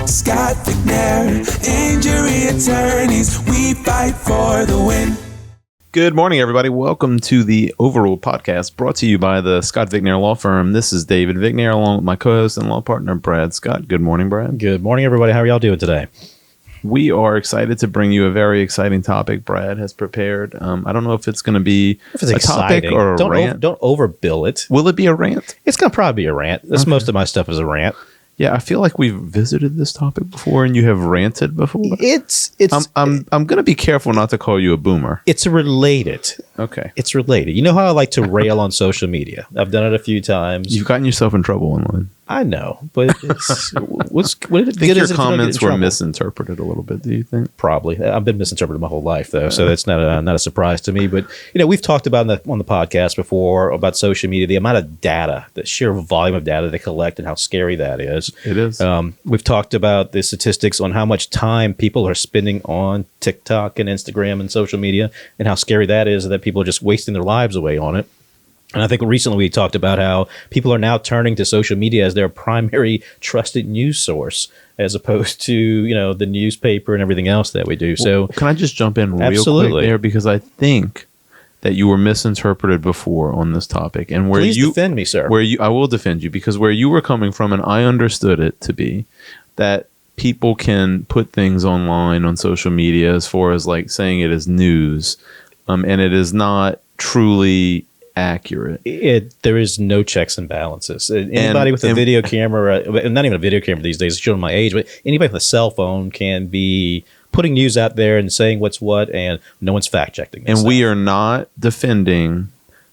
Scott McNair, injury attorneys, we fight for the win. Good morning, everybody. Welcome to the Overruled Podcast, brought to you by the Scott Vignair Law Firm. This is David Vignair, along with my co-host and law partner, Brad Scott. Good morning, Brad. Good morning, everybody. How are y'all doing today? We are excited to bring you a very exciting topic Brad has prepared. I don't know if it's going to be a topic or a rant. Don't overbill it. Will it be a rant? It's going to probably be a rant. Okay. Most of my stuff is a rant. Yeah, I feel like we've visited this topic before, and you have ranted before. I'm going to be careful not to call you a boomer. It's related. Okay, it's related. You know how I like to rail on social media? I've done it a few times. You've gotten yourself in trouble online. I know, but it's I think your comments were misinterpreted a little bit. Do you think? Probably. I've been misinterpreted my whole life, though, so that's not a surprise to me. But we've talked about on the podcast before about social media, the amount of data, the sheer volume of data they collect, and how scary that is. It is. We've talked about the statistics on how much time people are spending on TikTok and Instagram and social media, and how scary that is, that people are just wasting their lives away on it. And I think recently we talked about how people are now turning to social media as their primary trusted news source, as opposed to, the newspaper and everything else that we do. So can I just jump in real quick there? Because I think that you were misinterpreted before on this topic. And where Please defend me, sir. I will defend you, because where you were coming from, and I understood it to be, that people can put things online on social media as far as like saying it is news, and it is not truly accurate. There is no checks and balances. Anybody with a video camera, not even a video camera these days, showing my age, but anybody with a cell phone can be putting news out there and saying what's what, and no one's fact checking. And we are not defending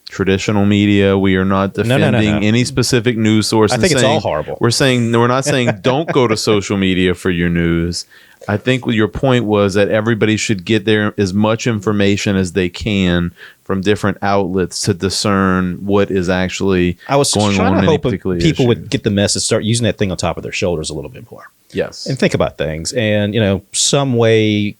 traditional media. We are not defending any specific news source. I think it's all horrible. We're not saying don't go to social media for your news. I think your point was that everybody should get there as much information as they can from different outlets to discern what is actually going on in any particular issue. People would get the message, start using that thing on top of their shoulders a little bit more. Yes. And think about things, and some way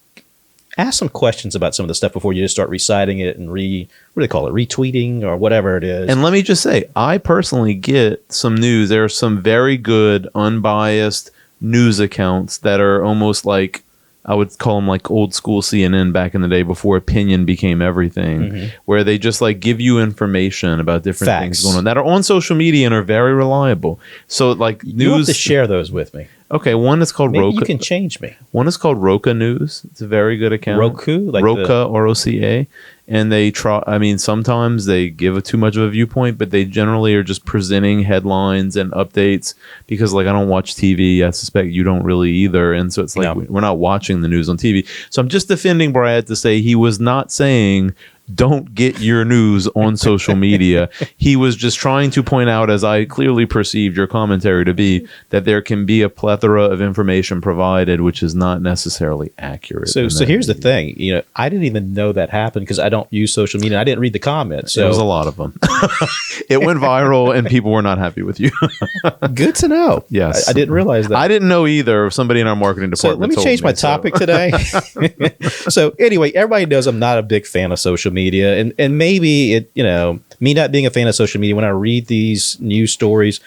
ask some questions about some of the stuff before you just start reciting it and retweeting or whatever it is. And let me just say, I personally get some news. There are some very good, unbiased news accounts that are almost like, I would call them like old school CNN back in the day before opinion became everything, where they just like give you information about different things going on that are on social media and are very reliable. So like news, you have to share those with me. Okay, one is called Maybe Roca. You can change me. One is called Roca News. It's a very good account. Roku, like Roca, ROCA, and they try. I mean, sometimes they give too much of a viewpoint, but they generally are just presenting headlines and updates. Because, like, I don't watch TV. I suspect you don't really either, and so it's like we're not watching the news on TV. So I'm just defending Brad to say he was not saying don't get your news on social media. He was just trying to point out, as I clearly perceived your commentary to be, that there can be a plethora of information provided which is not necessarily accurate. So here's the thing. I didn't even know that happened because I don't use social media. I didn't read the comments. So there was a lot of them. It went viral and people were not happy with you. Good to know. Yes. I didn't realize that. I didn't know either. Somebody in our marketing department let me change my topic today. So anyway, everybody knows I'm not a big fan of social media, and maybe me not being a fan of social media, when I read these news stories,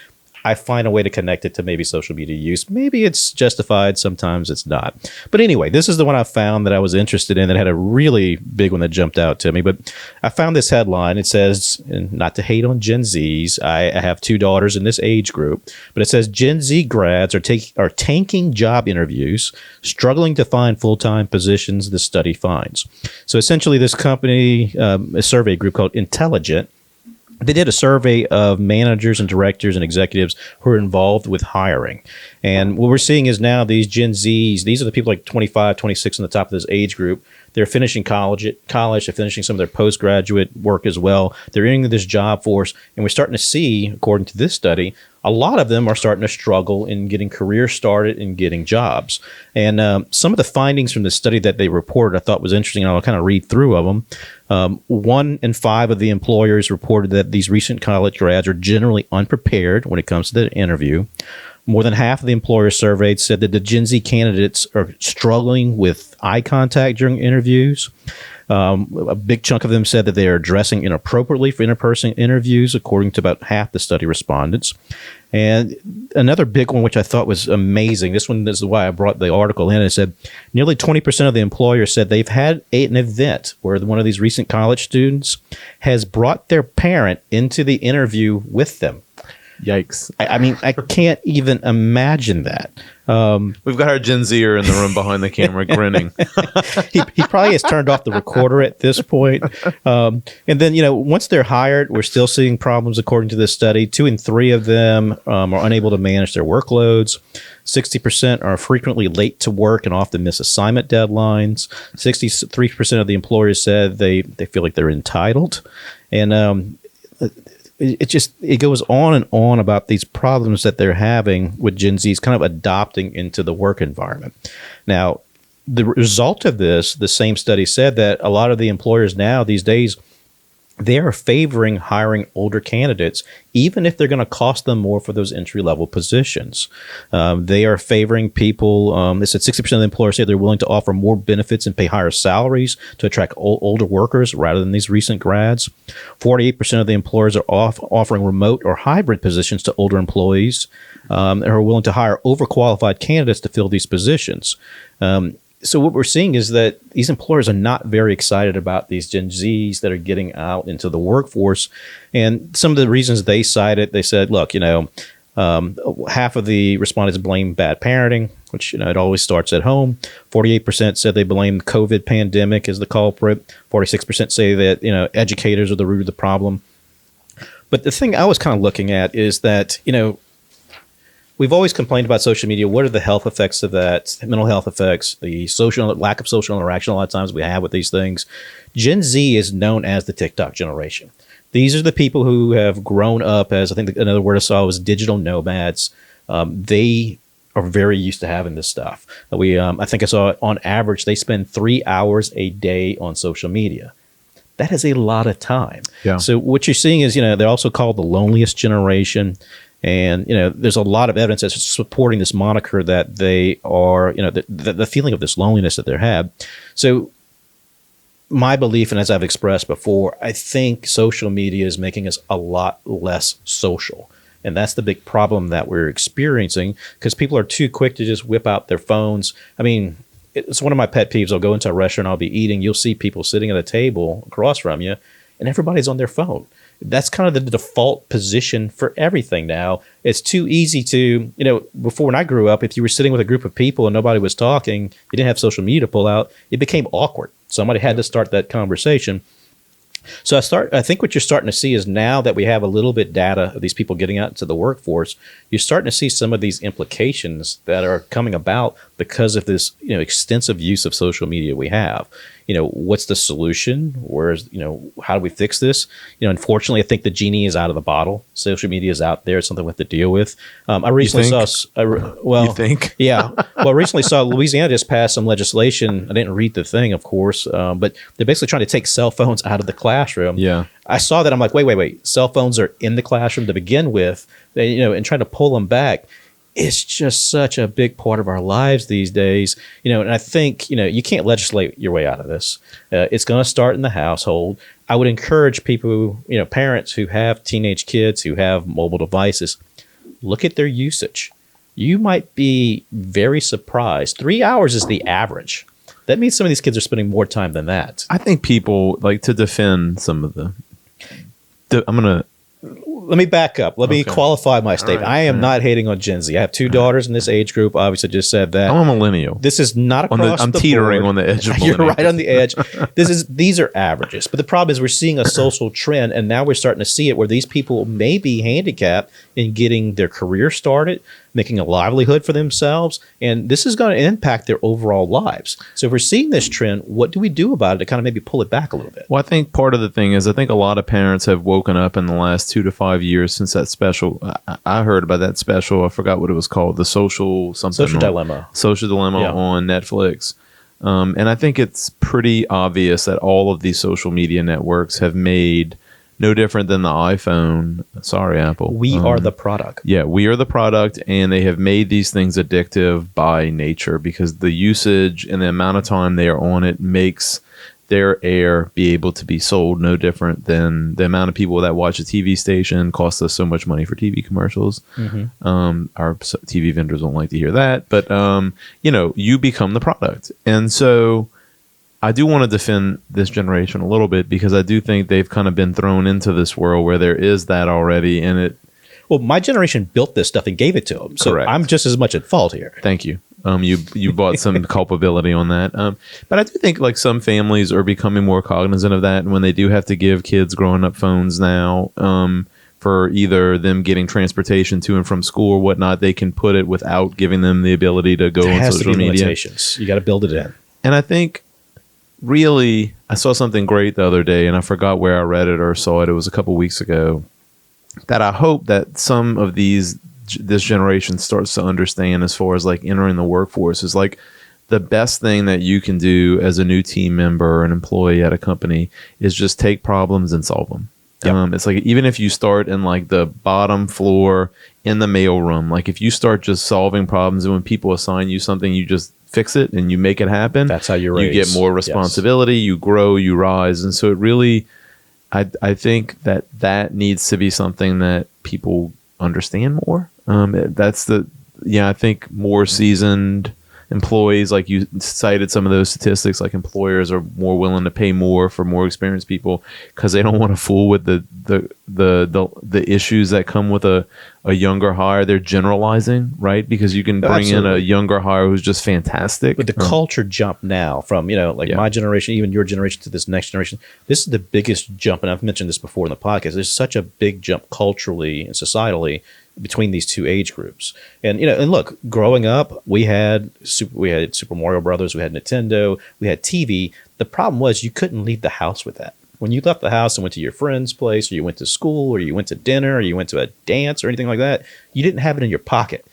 I find a way to connect it to maybe social media use. Maybe it's justified, sometimes it's not. But anyway, this is the one I found that I was interested in, that had a really big one that jumped out to me. But I found this headline. It says, and not to hate on Gen Zs, I have two daughters in this age group, but it says Gen Z grads are tanking job interviews, struggling to find full-time positions, the study finds. So essentially this company, a survey group called Intelligent, they did a survey of managers and directors and executives who are involved with hiring. And what we're seeing is now these Gen Zs, these are the people like 25, 26 on the top of this age group. They're finishing college, they're finishing some of their postgraduate work as well. They're entering this job force, and we're starting to see, according to this study, a lot of them are starting to struggle in getting careers started and getting jobs. And some of the findings from the study that they reported I thought was interesting, and I'll kind of read through of them. 1 in 5 of the employers reported that these recent college grads are generally unprepared when it comes to the interview. More than half of the employers surveyed said that the Gen Z candidates are struggling with eye contact during interviews. A big chunk of them said that they are dressing inappropriately for in-person interviews, according to about half the study respondents. And another big one, which I thought was amazing, this one is why I brought the article in, it said nearly 20% of the employers said they've had an event where one of these recent college students has brought their parent into the interview with them. Yikes. I mean, I can't even imagine that. We've got our Gen Zer in the room behind the camera grinning. He probably has turned off the recorder at this point. And then, once they're hired, we're still seeing problems according to this study. 2 in 3 of them are unable to manage their workloads. 60% are frequently late to work and often miss assignment deadlines. 63% of the employers said they feel like they're entitled. And it goes on and on about these problems that they're having with Gen Zs kind of adopting into the work environment. Now, the result of this, the same study said that a lot of the employers now these days, they are favoring hiring older candidates, even if they're going to cost them more for those entry-level positions. They are favoring people. They said 60% of the employers say they're willing to offer more benefits and pay higher salaries to attract older workers rather than these recent grads. 48% of the employers are offering remote or hybrid positions to older employees and are willing to hire overqualified candidates to fill these positions. So what we're seeing is that these employers are not very excited about these Gen Zs that are getting out into the workforce. And some of the reasons they cited, they said, look, half of the respondents blame bad parenting, which, it always starts at home. 48% said they blame the COVID pandemic as the culprit. 46% say that, educators are the root of the problem. But the thing I was kind of looking at is that, we've always complained about social media. What are the health effects of that? Mental health effects, the lack of social interaction a lot of times we have with these things. Gen Z is known as the TikTok generation. These are the people who have grown up as, I think another word I saw was digital nomads. They are very used to having this stuff. I think I saw on average, they spend 3 hours a day on social media. That is a lot of time. Yeah. So what you're seeing is, they're also called the loneliest generation. And, there's a lot of evidence that's supporting this moniker that they are, the feeling of this loneliness that they have. So my belief, and as I've expressed before, I think social media is making us a lot less social. And that's the big problem that we're experiencing because people are too quick to just whip out their phones. I mean, it's one of my pet peeves. I'll go into a restaurant, I'll be eating. You'll see people sitting at a table across from you, and everybody's on their phone. That's kind of the default position for everything now. It's too easy to, before when I grew up, if you were sitting with a group of people and nobody was talking, you didn't have social media to pull out, it became awkward. Somebody had to start that conversation. So I think what you're starting to see is now that we have a little bit data of these people getting out into the workforce, you're starting to see some of these implications that are coming about because of this, extensive use of social media we have. What's the solution? How do we fix this? Unfortunately, I think the genie is out of the bottle. Social media is out there. It's something we have to deal with. I recently You think? Yeah. Well, I recently saw Louisiana just passed some legislation. I didn't read the thing, of course, but they're basically trying to take cell phones out of the classroom. Yeah. I saw that. I'm like, wait. Cell phones are in the classroom to begin with, and trying to pull them back. It's just such a big part of our lives these days, and I think, you can't legislate your way out of this. It's going to start in the household. I would encourage people, parents who have teenage kids who have mobile devices, look at their usage. You might be very surprised. 3 hours is the average. That means some of these kids are spending more time than that. I think people like to defend some of Let me back up. Let me qualify my statement. Right, I am not hating on Gen Z. I have 2 daughters in this age group. Obviously, just said that. I'm a millennial. This is not across I'm the teetering board. on the edge of You're millennial. right on the edge. These are averages. But the problem is we're seeing a social trend, and now we're starting to see it where these people may be handicapped in getting their career started, making a livelihood for themselves, and this is going to impact their overall lives. So if we're seeing this trend, what do we do about it to kind of maybe pull it back a little bit? Well, I think part of the thing is I think a lot of parents have woken up in the last 2 to 5 years since that special. I heard about that special. I forgot what it was called. The Social Dilemma. Social Dilemma Yeah. on Netflix. And I think it's pretty obvious that all of these social media networks have made no different than the iPhone. Sorry, Apple. We are the product. Yeah, we are the product, and they have made these things addictive by nature because the usage and the amount of time they are on it makes their air be able to be sold no different than the amount of people that watch a TV station costs us so much money for TV commercials. Our TV vendors don't like to hear that, but you become the product. And so I do want to defend this generation a little bit because I do think they've kind of been thrown into this world where there is that already in it. Well, my generation built this stuff and gave it to them. So Correct. I'm just as much at fault here. Thank you. You bought some culpability on that. But I do think like some families are becoming more cognizant of that. And when they do have to give kids growing up phones now for either them getting transportation to and from school or whatnot, they can put it without giving them the ability to go There on has social to be media. limitations. You got to build it in. And I think really, I saw something great the other day and I forgot where I read it or saw it. It was a couple weeks ago that I hope that some of this generation starts to understand as far as like entering the workforce is like the best thing that you can do as a new team member or an employee at a company is just take problems and solve them. Yep. It's like even if you start in like the bottom floor in the mail room, like if you start just solving problems and when people assign you something, you just fix it and you make it happen. That's how you raise. You get more responsibility, you grow, you rise. And so it really, I think that needs to be something that people understand more. I think more seasoned employees, like you cited some of those statistics, like employers are more willing to pay more for more experienced people because they don't want to fool with the issues that come with a younger hire. They're generalizing, right? Because you can bring in a younger hire who's just fantastic. But the culture jump now from, my generation, even your generation to this next generation, this is the biggest jump. And I've mentioned this before in the podcast. There's such a big jump culturally and societally between these two age groups. And look, growing up, we had Super Mario Brothers, we had Nintendo, we had TV. The problem was you couldn't leave the house with that. When you left the house and went to your friend's place, or you went to school, or you went to dinner, or you went to a dance or anything like that, you didn't have it in your pocket.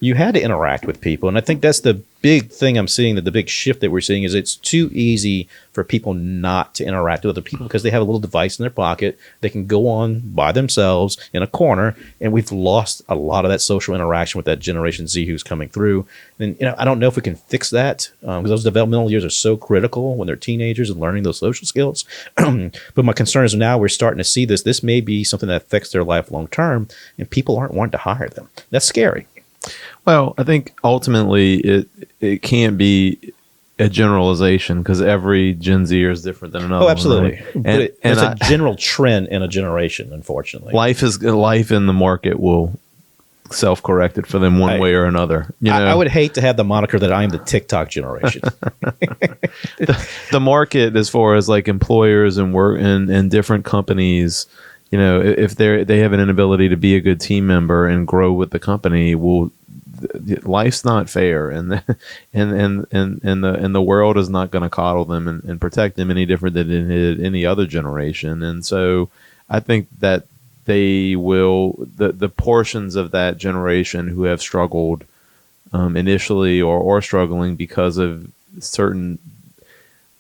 You had to interact with people. And I think that's the big thing I'm seeing, that the big shift that we're seeing is it's too easy for people not to interact with other people because they have a little device in their pocket. They can go on by themselves in a corner. And we've lost a lot of that social interaction with that Generation Z who's coming through. And, I don't know if we can fix that because those developmental years are so critical when they're teenagers and learning those social skills. But my concern is now we're starting to see this. This may be something that affects their life long term and people aren't wanting to hire them. That's scary. Well, I think ultimately it can't be a generalization because every Gen Zer is different than another. Oh, absolutely. One, right? It's a general trend in a generation, unfortunately. Life in the market will self-correct it for them one way or another. I would hate to have the moniker that I am the TikTok generation. the market, as far as like employers and work and different companies, if they have an inability to be a good team member and grow with the company, life's not fair, and the world is not going to coddle them and protect them any different than it did any other generation. And so I think that they will, the portions of that generation who have struggled initially or struggling because of certain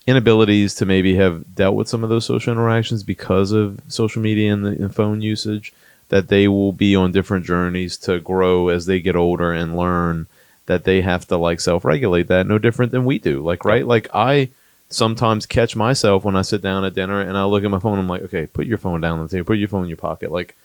inabilities to maybe have dealt with some of those social interactions because of social media and phone usage, that they will be on different journeys to grow as they get older and learn that they have to like self-regulate that no different than we do. Like, right? Like I sometimes catch myself when I sit down at dinner and I look at my phone. I'm like, okay, put your phone down on the table, put your phone in your pocket, like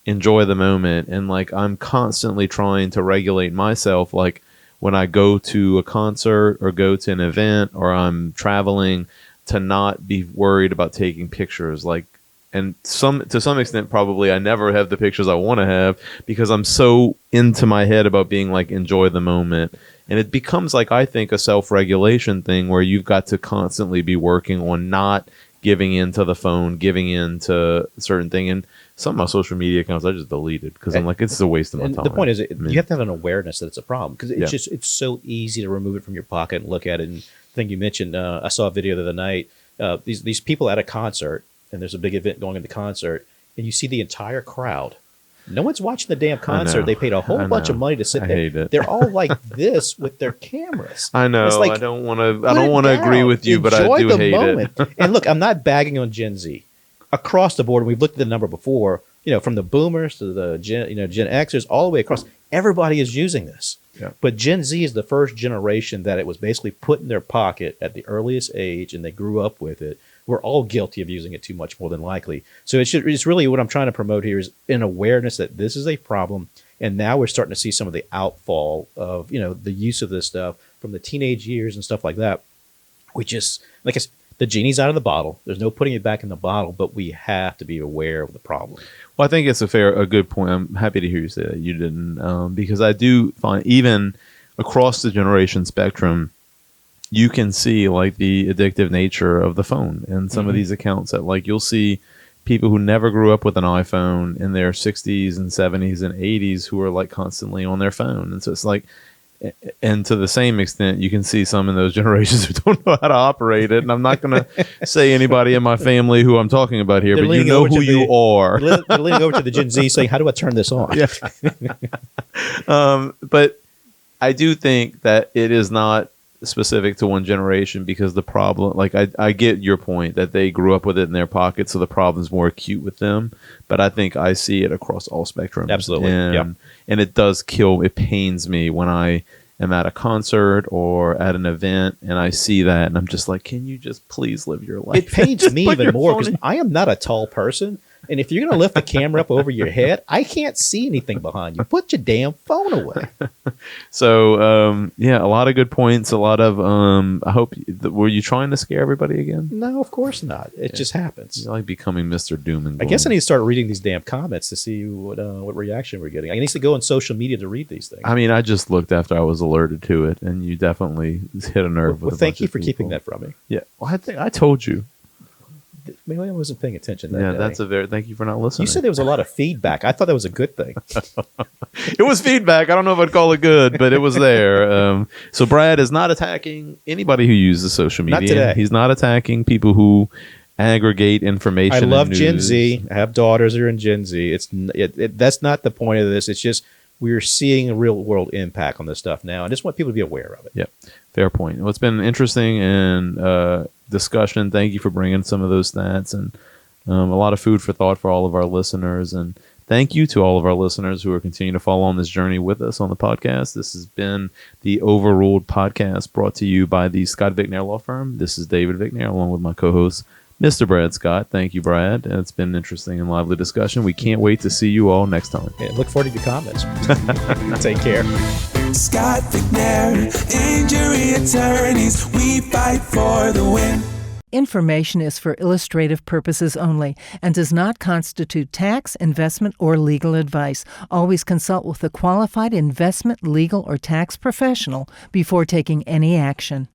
enjoy the moment. And like, I'm constantly trying to regulate myself. Like when I go to a concert or go to an event or I'm traveling, to not be worried about taking pictures. Like, and to some extent, probably I never have the pictures I want to have because I'm so into my head about being like, enjoy the moment. And it becomes like, I think, a self-regulation thing where you've got to constantly be working on not giving into the phone, giving into certain thing. And some of my social media accounts I just deleted because I'm like, it's a waste of my time. The point is, you have to have an awareness that it's a problem because it's so easy to remove it from your pocket and look at it. And I think you mentioned, I saw a video the other night, these people at a concert, and there's a big event going in the concert, and you see the entire crowd. No one's watching the damn concert. They paid a whole bunch of money to sit there. They're all like this with their cameras. I know. Like, I don't want to agree with you, but I do hate it. And look, I'm not bagging on Gen Z. across the board, we've looked at the number before, from the boomers to the Gen Xers, all the way across, everybody is using this. Yeah. But Gen Z is the first generation that it was basically put in their pocket at the earliest age, and they grew up with it. We're all guilty of using it too much, more than likely. So it's really what I'm trying to promote here is an awareness that this is a problem. And now we're starting to see some of the outfall of, the use of this stuff from the teenage years and stuff like that. We just, like I said, the genie's out of the bottle. There's no putting it back in the bottle, but we have to be aware of the problem. Well, I think it's a good point. I'm happy to hear you say that you didn't, because I do find even across the generation spectrum, you can see like the addictive nature of the phone and some of these accounts that like you'll see people who never grew up with an iPhone in their 60s and 70s and 80s who are like constantly on their phone. And so it's like, and to the same extent, you can see some in those generations who don't know how to operate it. And I'm not going to say anybody in my family who I'm talking about here, but you know who you are. They're leaning over to the Gen Z saying, how do I turn this on? Yeah. But I do think that it is not specific to one generation because the problem, like I get your point that they grew up with it in their pocket, so the problem's more acute with them. But I think I see it across all spectrum. Absolutely. And it does it pains me when I am at a concert or at an event and I see that and I'm just like, can you just please live your life? It pains me even more because I am not a tall person. And if you're going to lift the camera up over your head, I can't see anything behind you. Put your damn phone away. So, a lot of good points. A lot of, I hope, were you trying to scare everybody again? No, of course not. It just happens. You're like becoming Mr. Doom and Gloom. I guess I need to start reading these damn comments to see what reaction we're getting. I need to go on social media to read these things. I mean, I just looked after I was alerted to it, and you definitely hit a nerve with thank you for keeping that from me. Yeah. Well, I think I told you. Maybe I wasn't paying attention that day. Thank you for not listening. You said there was a lot of feedback. I thought that was a good thing. It was feedback. I don't know if I'd call it good, but it was there. So Brad is not attacking anybody who uses social media. Not today. He's not attacking people who aggregate information. I love and Gen news. Z. I have daughters who are in Gen Z. That's not the point of this. It's just we're seeing a real world impact on this stuff now. I just want people to be aware of it. Yep. Fair point. Well, it's been interesting and discussion. Thank you for bringing some of those stats and a lot of food for thought for all of our listeners. And thank you to all of our listeners who are continuing to follow on this journey with us on the podcast. This has been the Overruled Podcast brought to you by the Scott Vicknair Law Firm. This is David Vicknair along with my co-host, Mr. Brad Scott. Thank you, Brad. It's been an interesting and lively discussion. We can't wait to see you all next time. Yeah, look forward to your comments. Take care. Scott Vicknair, injury attorneys, we fight for the win. Information is for illustrative purposes only and does not constitute tax, investment, or legal advice. Always consult with a qualified investment, legal, or tax professional before taking any action.